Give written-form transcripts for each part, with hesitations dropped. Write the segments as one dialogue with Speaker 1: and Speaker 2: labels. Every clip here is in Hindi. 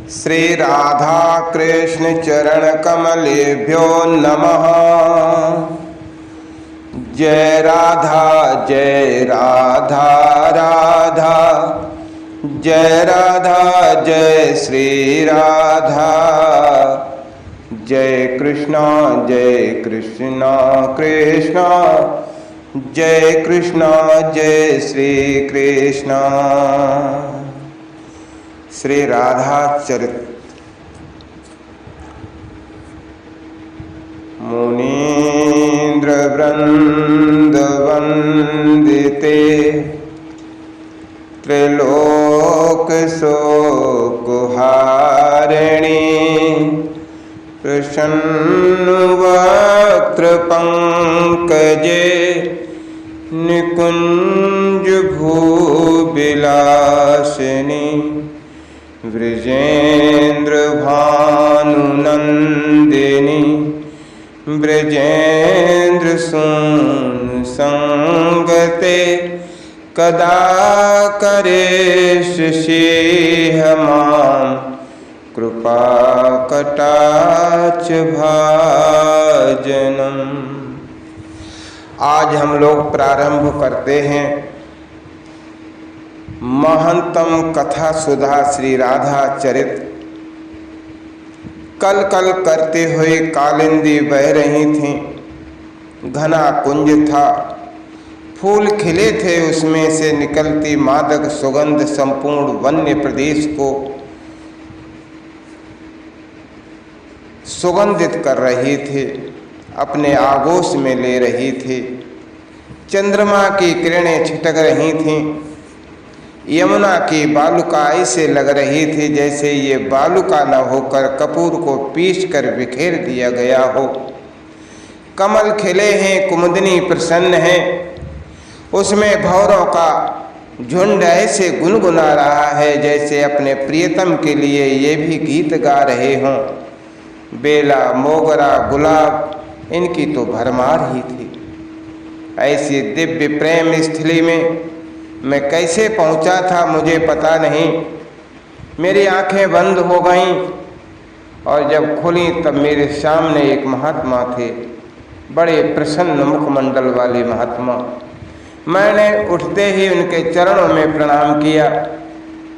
Speaker 1: श्री राधा कृष्ण चरण कमलेभ्यो नमः। जय राधा राधा, जय राधा जय श्री राधा। जय कृष्णा कृष्णा, जय कृष्णा जय श्री कृष्णा। श्री राधा चरित। मुनीन्द्र वृंद वंदिते, त्रिलोक शोकहारिणी, प्रसन्न वक्त्र पंकजे, निकुंज भूविलासिनी, ब्रजेन्द्र भानुनंदिनी, ब्रजेन्द्र सून संगते, कदा करेश मां, कृपा कटाक्ष भाजनम। आज हम लोग प्रारंभ करते हैं महंतम कथा सुधा श्री राधा चरित। कल कल करते हुए कालिंदी बह रही थी, घना कुंज था, फूल खिले थे, उसमें से निकलती मादक सुगंध संपूर्ण वन्य प्रदेश को सुगंधित कर रही थी, अपने आगोश में ले रही थी। चंद्रमा की किरणें छिटक रही थीं, यमुना की बालुका ऐसे लग रही थी जैसे ये बालुका न होकर कपूर को पीस कर बिखेर दिया गया हो। कमल खिले हैं, कुमुदनी प्रसन्न है, उसमें भौरों का झुंड ऐसे गुनगुना रहा है जैसे अपने प्रियतम के लिए ये भी गीत गा रहे हों। बेला, मोगरा, गुलाब, इनकी तो भरमार ही थी। ऐसी दिव्य प्रेम स्थली में मैं कैसे पहुंचा था मुझे पता नहीं। मेरी आंखें बंद हो गईं और जब खुली तब मेरे सामने एक महात्मा थे, बड़े प्रसन्न मुखमंडल वाले महात्मा। मैंने उठते ही उनके चरणों में प्रणाम किया।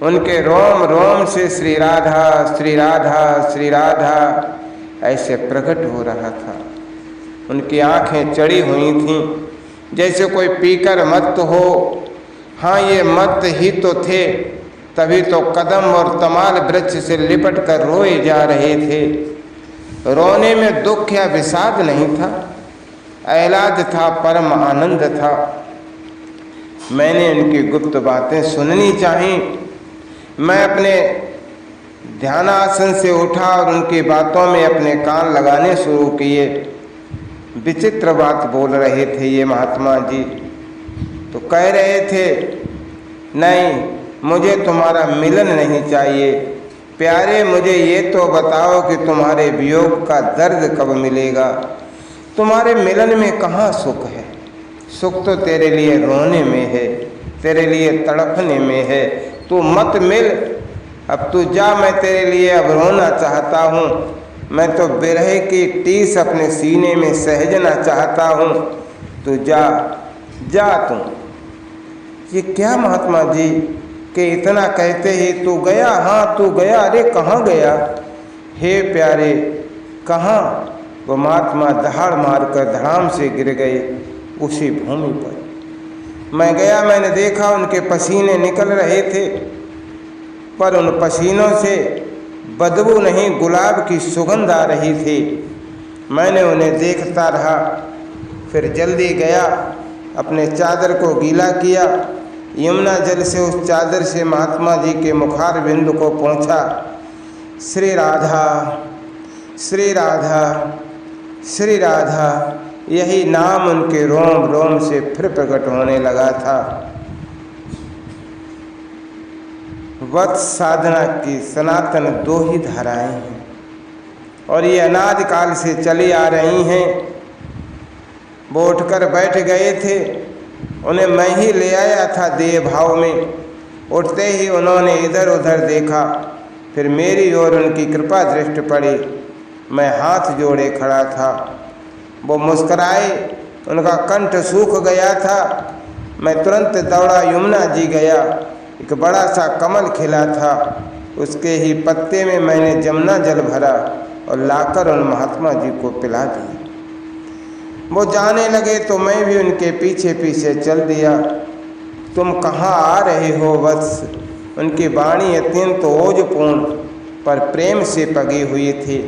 Speaker 1: उनके रोम रोम से श्री राधा श्री राधा श्री राधा ऐसे प्रकट हो रहा था। उनकी आंखें चढ़ी हुई थीं जैसे कोई पीकर मत्त हो। हाँ, ये मत्त ही तो थे, तभी तो कदम और तमाल वृक्ष से लिपट कर रोए जा रहे थे। रोने में दुख या विषाद नहीं था, ऐलाद था, परम आनंद था। मैंने उनकी गुप्त बातें सुननी चाहिए। मैं अपने ध्यानासन से उठा और उनकी बातों में अपने कान लगाने शुरू किए। विचित्र बात बोल रहे थे ये महात्मा जी। तो कह रहे थे, नहीं, मुझे तुम्हारा मिलन नहीं चाहिए। प्यारे, मुझे ये तो बताओ कि तुम्हारे वियोग का दर्द कब मिलेगा। तुम्हारे मिलन में कहाँ सुख है? सुख तो तेरे लिए रोने में है, तेरे लिए तड़पने में है। तू मत मिल, अब तू जा, मैं तेरे लिए अब रोना चाहता हूँ। मैं तो बिरह की टीस अपने सीने में सहजना चाहता हूँ। तू जा जा तू। ये क्या महात्मा जी कि इतना कहते ही तू गया? हाँ, तू गया। अरे कहाँ गया? हे प्यारे, कहाँ? वो महात्मा दहाड़ मारकर धड़ाम से गिर गए उसी भूमि पर। मैं गया, मैंने देखा उनके पसीने निकल रहे थे, पर उन पसीनों से बदबू नहीं, गुलाब की सुगंध आ रही थी। मैंने उन्हें देखता रहा, फिर जल्दी गया, अपने चादर को गीला किया, यमुना जल से उस चादर से महात्मा जी के मुखार बिंदु को पोंछा। श्री राधा श्री राधा श्री राधा, यही नाम उनके रोम रोम से फिर प्रकट होने लगा था। वत्स साधना की सनातन दो ही धाराएं हैं और ये अनादिकाल से चली आ रही हैं। वो उठकर बैठ गए थे, उन्हें मैं ही ले आया था देह भाव में। उठते ही उन्होंने इधर उधर देखा, फिर मेरी ओर उनकी कृपा दृष्टि पड़ी। मैं हाथ जोड़े खड़ा था। वो मुस्कराए, उनका कंठ सूख गया था। मैं तुरंत दौड़ा यमुना जी गया। एक बड़ा सा कमल खिला था, उसके ही पत्ते में मैंने जमुना जल भरा और लाकर उन महात्मा जी को पिला दिया। वो जाने लगे तो मैं भी उनके पीछे पीछे चल दिया। तुम कहाँ आ रहे हो वत्स? उनकी वाणी अत्यंत ओजपूर्ण पर प्रेम से पगी हुई थी।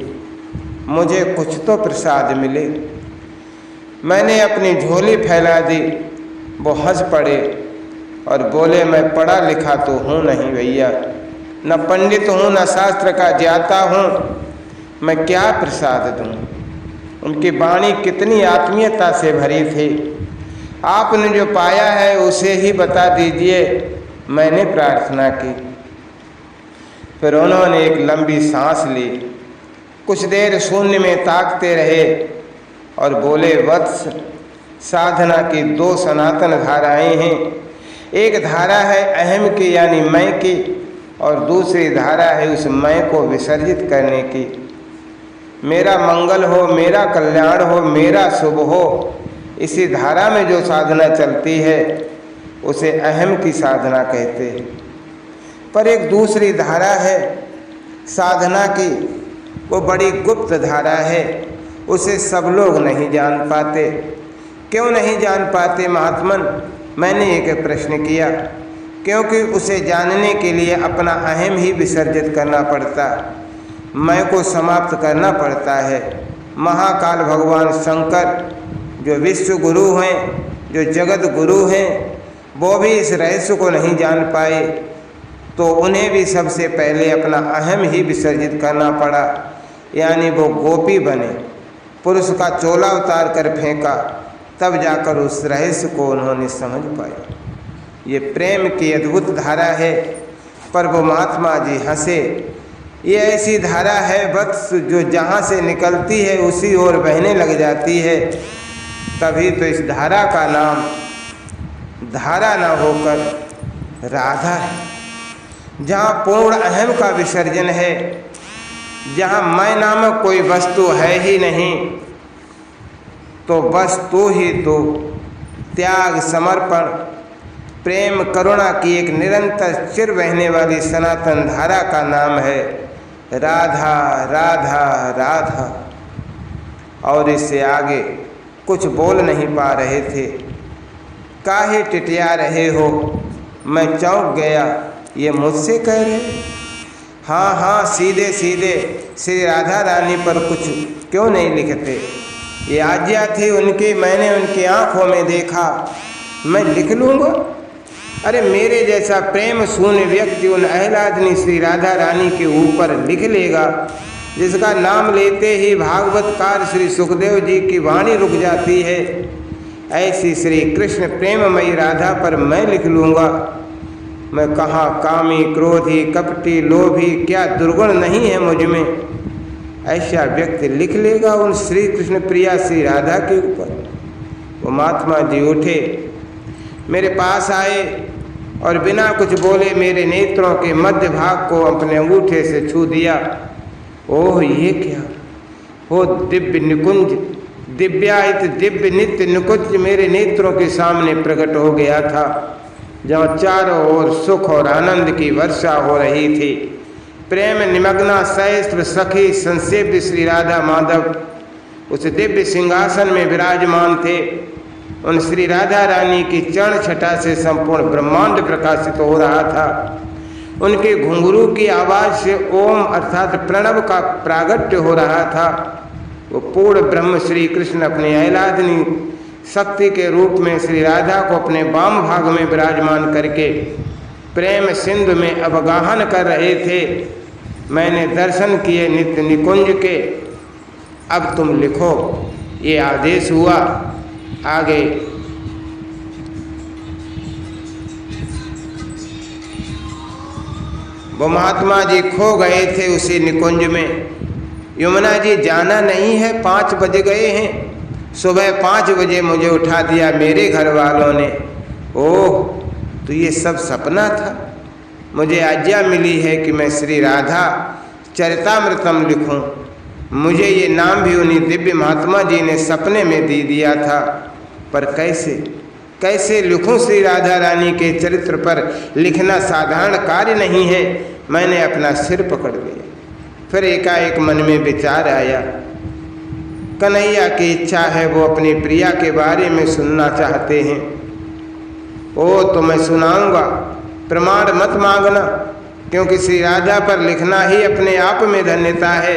Speaker 1: मुझे कुछ तो प्रसाद मिले। मैंने अपनी झोली फैला दी। वो हंस पड़े और बोले, मैं पढ़ा लिखा तो हूँ नहीं भैया, न पंडित हूँ न शास्त्र का ज्ञाता हूँ, मैं क्या प्रसाद दूँ। उनकी वाणी कितनी आत्मीयता से भरी थी। आपने जो पाया है उसे ही बता दीजिए, मैंने प्रार्थना की। फिर उन्होंने एक लंबी सांस ली, कुछ देर शून्य में ताकते रहे और बोले, वत्स, साधना की दो सनातन धाराएं हैं। एक धारा है अहम की यानी मैं की, और दूसरी धारा है उस मैं को विसर्जित करने की। मेरा मंगल हो, मेरा कल्याण हो, मेरा शुभ हो, इसी धारा में जो साधना चलती है उसे अहम की साधना कहते हैं। पर एक दूसरी धारा है साधना की, वो बड़ी गुप्त धारा है, उसे सब लोग नहीं जान पाते। क्यों नहीं जान पाते महात्मन? मैंने एक प्रश्न किया। क्योंकि उसे जानने के लिए अपना अहम ही विसर्जित करना पड़ता, मैं को समाप्त करना पड़ता है। महाकाल भगवान शंकर जो विश्व गुरु हैं, जो जगत गुरु हैं, वो भी इस रहस्य को नहीं जान पाए, तो उन्हें भी सबसे पहले अपना अहम ही विसर्जित करना पड़ा। यानी वो गोपी बने, पुरुष का चोला उतार कर फेंका, तब जाकर उस रहस्य को उन्होंने समझ पाया। ये प्रेम की अद्भुत धारा है। पर वो महात्मा जी हंसे। ये ऐसी धारा है वत्स, जो जहाँ से निकलती है उसी ओर बहने लग जाती है। तभी तो इस धारा का नाम धारा न होकर राधा है। जहाँ पूर्ण अहम का विसर्जन है, जहाँ मैं नामक कोई वस्तु है ही नहीं, तो वस्तु ही तो त्याग, समर्पण, प्रेम, करुणा की एक निरंतर चिर बहने वाली सनातन धारा का नाम है राधा राधा राधा। और इससे आगे कुछ बोल नहीं पा रहे थे। काहे टिटिया रहे हो? मैं चौंक गया, ये मुझसे कह रहे? हाँ हाँ, सीधे सीधे श्री राधा रानी पर कुछ क्यों नहीं लिखते? ये आज्ञा थी उनकी, मैंने उनकी आंखों में देखा, मैं लिख लूँगा। अरे मेरे जैसा प्रेम शून्य व्यक्ति उन अहलादनी श्री राधा रानी के ऊपर लिख लेगा, जिसका नाम लेते ही भागवतकार श्री सुखदेव जी की वाणी रुक जाती है, ऐसी श्री कृष्ण प्रेममयी राधा पर मैं लिख लूँगा। मैं कहाँ कामी, क्रोधी, कपटी, लोभी, क्या दुर्गुण नहीं है मुझ में? ऐसा व्यक्ति लिख लेगा उन श्री कृष्ण प्रिया श्री राधा के ऊपर। वो महात्मा जी उठे, मेरे पास आए और बिना कुछ बोले मेरे नेत्रों के मध्य भाग को अपने अंगूठे से छू दिया। ओह, ये क्या हो? दिव्य निकुंज, दिव्यायित दिव्य नित्य निकुंज मेरे नेत्रों के सामने प्रकट हो गया था, जहाँ चारों ओर सुख और आनंद की वर्षा हो रही थी। प्रेम निमग्ना सहस्त्र सखी संसेव्य श्री राधा माधव उस दिव्य सिंहासन में विराजमान थे। उन श्री राधा रानी की चरण छटा से संपूर्ण ब्रह्मांड प्रकाशित हो रहा था। उनके घुंघरू की आवाज़ से ओम अर्थात प्रणव का प्रागट्य हो रहा था। वो पूर्ण ब्रह्म श्री कृष्ण अपने अहलादनी शक्ति के रूप में श्री राधा को अपने वाम भाग में विराजमान करके प्रेम सिंधु में अवगाहन कर रहे थे। मैंने दर्शन किए नित्य निकुंज के। अब तुम लिखो, ये आदेश हुआ। आगे वो महात्मा जी खो गए थे उसी निकुंज में। यमुना जी जाना नहीं है, 5 बज गए हैं। सुबह 5 बजे मुझे उठा दिया मेरे घर वालों ने। ओह, तो ये सब सपना था? मुझे आज्ञा मिली है कि मैं श्री राधा चरितामृतम लिखूं। मुझे ये नाम भी उन्हीं दिव्य महात्मा जी ने सपने में दे दिया था, पर कैसे लिखूं? श्री राधा रानी के चरित्र पर लिखना साधारण कार्य नहीं है। मैंने अपना सिर पकड़ लिया। फिर एकाएक मन में विचार आया, कन्हैया की इच्छा है, वो अपनी प्रिया के बारे में सुनना चाहते हैं। ओ तो मैं सुनाऊंगा, प्रमाण मत मांगना, क्योंकि श्री राधा पर लिखना ही अपने आप में धन्यता है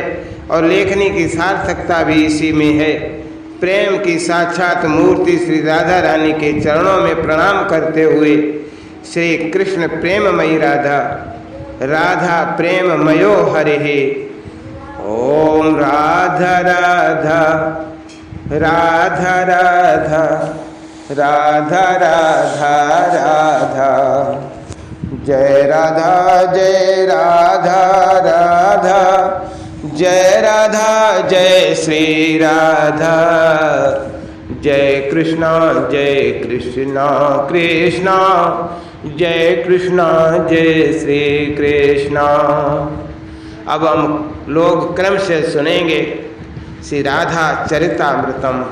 Speaker 1: और लेखनी की सार्थकता भी इसी में है। प्रेम की साक्षात मूर्ति श्री राधा रानी के चरणों में प्रणाम करते हुए, श्री कृष्ण प्रेममयी राधा, राधा प्रेममयो हरे। ओम राधा राधा राधा राधा राधा राधा राधा, जय राधा जय राधा राधा, जय राधा जय श्री राधा, जय कृष्णा कृष्णा, जय कृष्णा जय श्री कृष्णा। अब हम लोग क्रम से सुनेंगे श्री राधा चरितामृतम।